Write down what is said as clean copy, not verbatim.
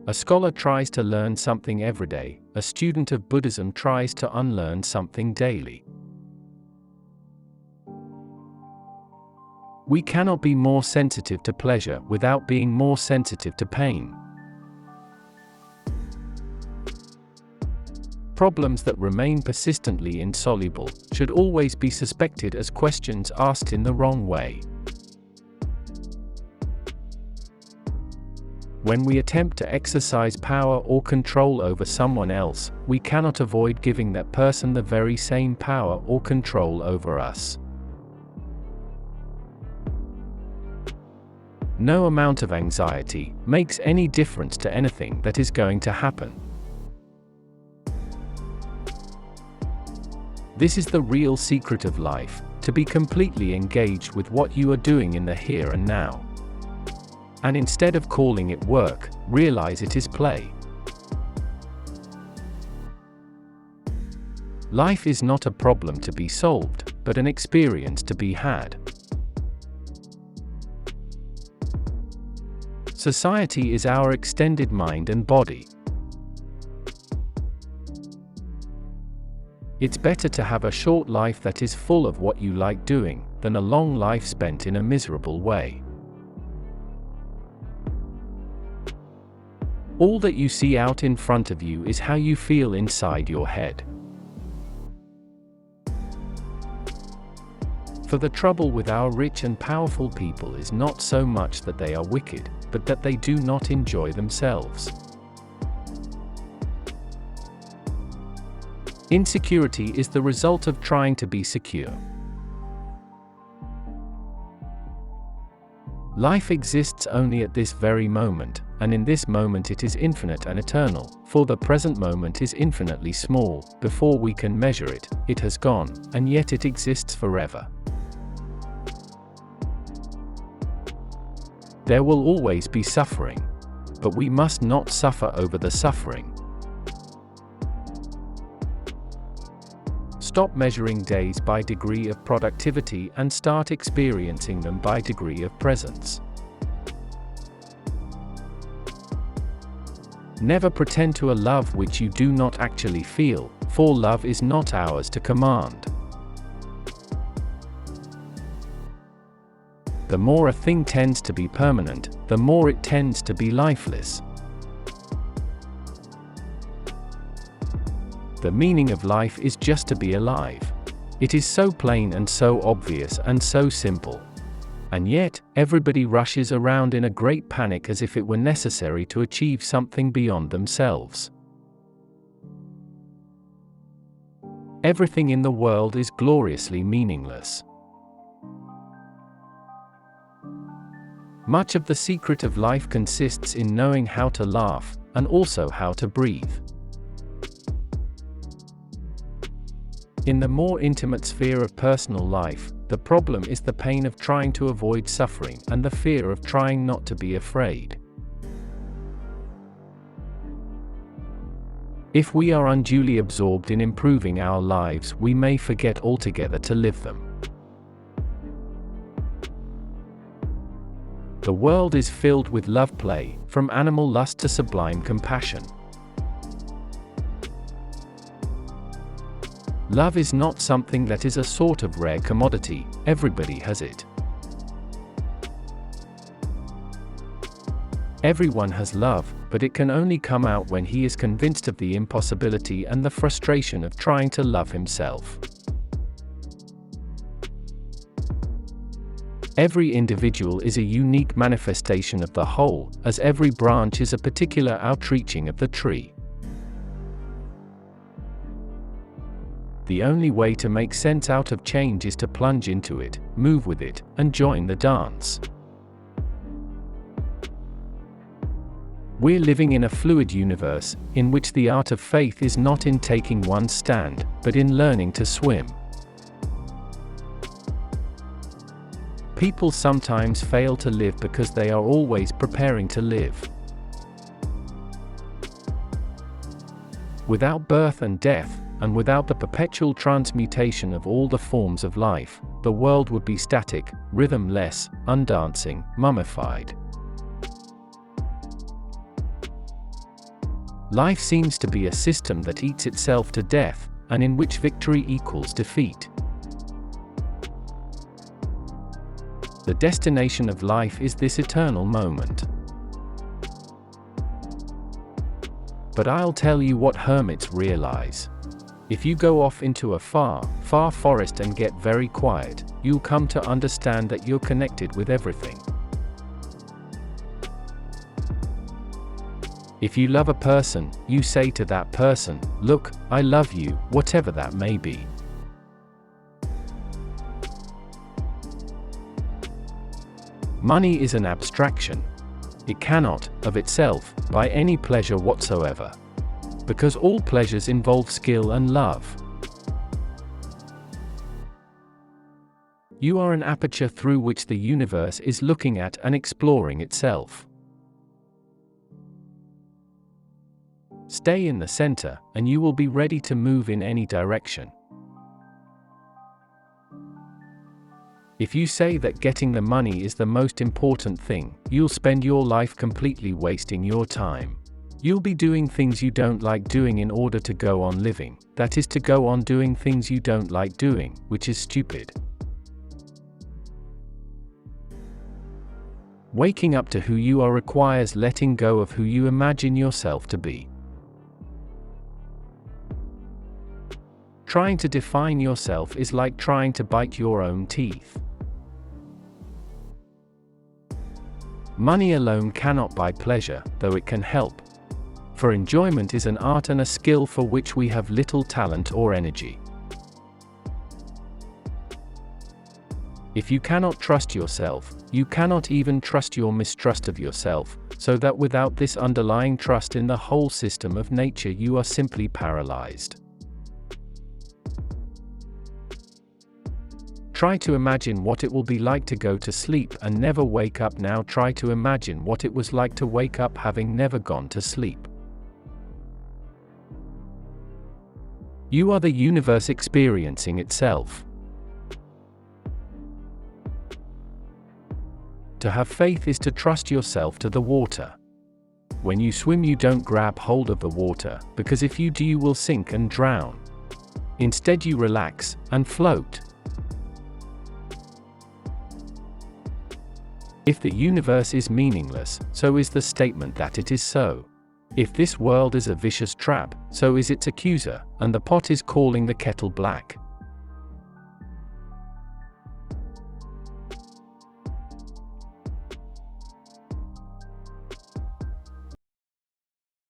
A scholar tries to learn something every day. A student of Buddhism tries to unlearn something daily. We cannot be more sensitive to pleasure without being more sensitive to pain. Problems that remain persistently insoluble should always be suspected as questions asked in the wrong way. When we attempt to exercise power or control over someone else, we cannot avoid giving that person the very same power or control over us. No amount of anxiety makes any difference to anything that is going to happen. This is the real secret of life, to be completely engaged with what you are doing in the here and now. And instead of calling it work, realize it is play. Life is not a problem to be solved, but an experience to be had. Society is our extended mind and body. It's better to have a short life that is full of what you like doing, than a long life spent in a miserable way. All that you see out in front of you is how you feel inside your head. For the trouble with our rich and powerful people is not so much that they are wicked, but that they do not enjoy themselves. Insecurity is the result of trying to be secure. Life exists only at this very moment, and in this moment it is infinite and eternal, for the present moment is infinitely small. Before we can measure it, it has gone, and yet it exists forever. There will always be suffering, but we must not suffer over the suffering. Stop measuring days by degree of productivity and start experiencing them by degree of presence. Never pretend to a love which you do not actually feel, for love is not ours to command. The more a thing tends to be permanent, the more it tends to be lifeless. The meaning of life is just to be alive. It is so plain and so obvious and so simple. And yet, everybody rushes around in a great panic as if it were necessary to achieve something beyond themselves. Everything in the world is gloriously meaningless. Much of the secret of life consists in knowing how to laugh, and also how to breathe. In the more intimate sphere of personal life, the problem is the pain of trying to avoid suffering and the fear of trying not to be afraid. If we are unduly absorbed in improving our lives, we may forget altogether to live them. The world is filled with love play, from animal lust to sublime compassion. Love is not something that is a sort of rare commodity, everybody has it. Everyone has love, but it can only come out when he is convinced of the impossibility and the frustration of trying to love himself. Every individual is a unique manifestation of the whole, as every branch is a particular outreaching of the tree. The only way to make sense out of change is to plunge into it, move with it, and join the dance. We're living in a fluid universe, in which the art of faith is not in taking one stand, but in learning to swim. People sometimes fail to live because they are always preparing to live. Without birth and death, and without the perpetual transmutation of all the forms of life, the world would be static, rhythmless, undancing, mummified. Life seems to be a system that eats itself to death, and in which victory equals defeat. The destination of life is this eternal moment. But I'll tell you what hermits realize. If you go off into a far, far forest and get very quiet, you'll come to understand that you're connected with everything. If you love a person, you say to that person, "Look, I love you," whatever that may be. Money is an abstraction. It cannot, of itself, buy any pleasure whatsoever. Because all pleasures involve skill and love. You are an aperture through which the universe is looking at and exploring itself. Stay in the center, and you will be ready to move in any direction. If you say that getting the money is the most important thing, you'll spend your life completely wasting your time. You'll be doing things you don't like doing in order to go on living, that is to go on doing things you don't like doing, which is stupid. Waking up to who you are requires letting go of who you imagine yourself to be. Trying to define yourself is like trying to bite your own teeth. Money alone cannot buy pleasure, though it can help. For enjoyment is an art and a skill for which we have little talent or energy. If you cannot trust yourself, you cannot even trust your mistrust of yourself, so that without this underlying trust in the whole system of nature you are simply paralyzed. Try to imagine what it will be like to go to sleep and never wake up. Now try to imagine what it was like to wake up having never gone to sleep. You are the universe experiencing itself. To have faith is to trust yourself to the water. When you swim, you don't grab hold of the water, because if you do, you will sink and drown. Instead, you relax and float. If the universe is meaningless, so is the statement that it is so. If this world is a vicious trap, so is its accuser, and the pot is calling the kettle black.